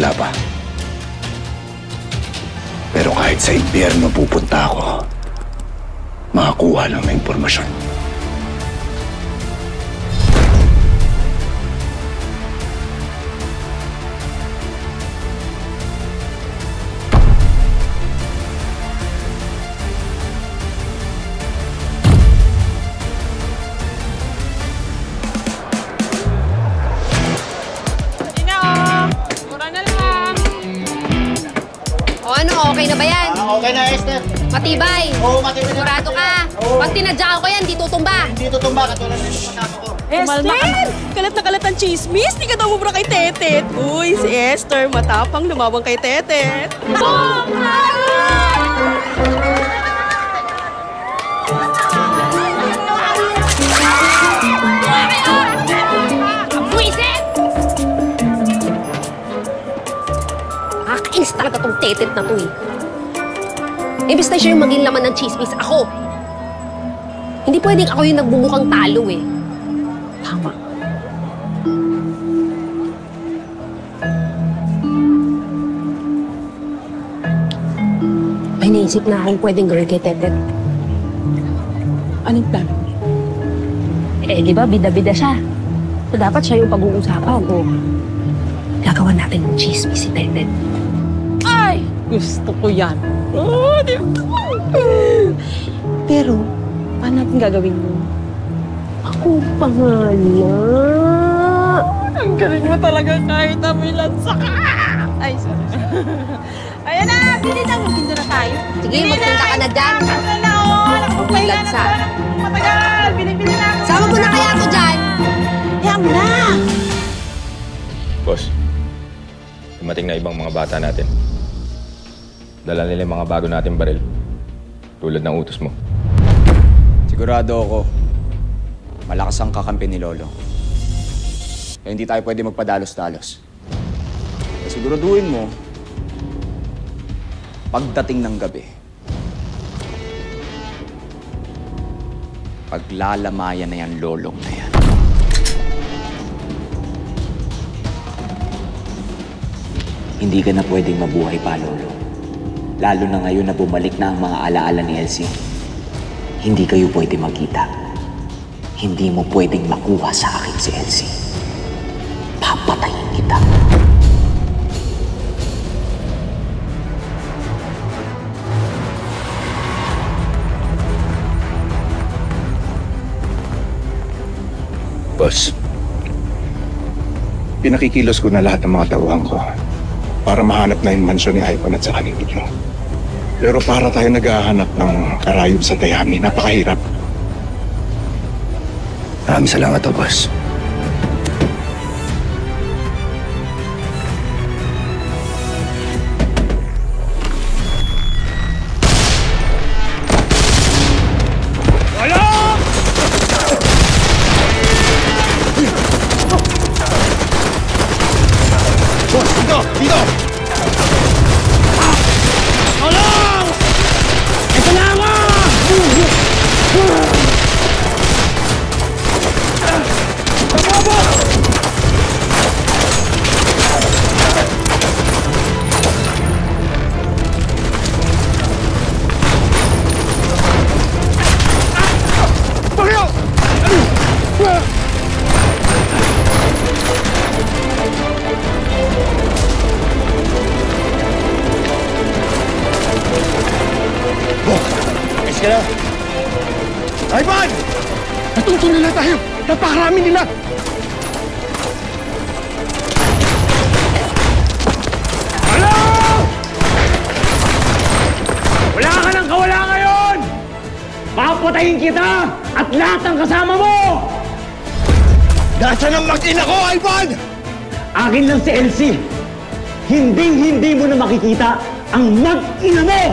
wala pa. Pero kahit sa impyerno pupunta ako, makakuha lang ng impormasyon. Okay na ba yan? Okay na, Esther. Matibay. Oo, matibay na. Sigurado ka. Oo. Pag tinadyakan ko yan, di tutumba. Hindi tutumba, katulad na yung pagkaso ko. Esther! Kalat na kalat ang chismis. Di ka daw mubra kay Tetet. Uy, si Esther, matapang lumabang kay Tetet. Buisit! Nakakainis talaga tong Tetet na to eh. Imbis na siya yung maging laman ng chismis, ako. Hindi pwedeng ako yung nagbubukang talo eh. Tama. May naisip na akong pwedeng girl kay Tetet. Anong plano? Eh, di ba, bida-bida siya. So, dapat siya yung pag-uusapan o gagawa natin ng chismis si Tetet. Ay! Gusto ko yan. Oh, di ba? Pero, paano natin gagawin mo? Ako pa nga na. Ang galing mo talaga kahit amilansa ka! Ay, sorry. Ayan na! Bili na! Magpinda na tayo. Sige, magpunta ka na dyan. Ano na, oh! Nakapagpahinga na Lansa. tayo. Matagal! Bili-bili na ako. Sama mo na kaya ako dyan. Hayaan mo na! Boss, dumating na ibang mga bata natin. Dala nila yung mga bago nating baril. Tulad ng utos mo. Sigurado ako, malakas ang kakampi ni Lolo. Kaya hindi tayo pwede magpadalos-dalos. Kaya siguraduhin mo, pagdating ng gabi, paglalamayan na yan lolong na yan. Hindi ka na pwedeng mabuhay pa, Lolo. Lalo na ngayon na bumalik na ang mga alaala ni Elsie. Hindi kayo pwede magkita. Hindi mo pwedeng makuha sa akin si Elsie. Papatayin kita. Boss, pinakikilos ko na lahat ng mga tauhan ko para mahanap na yung mansyon ni Ivan at sa kanilid mo. Pero para tayo naghahanap ng karayom sa dayami, napakahirap. Maraming salamat, boss. Ivan! Natuto nila tayo! Napakarami nila! Hello! Wala ka nang kawala ngayon! Papatayin kita at lahat ng kasama mo! Nasaan ang mag-ina ko, Ivan? Akin lang si Elsie. Hindi mo na makikita ang mag-ina mo!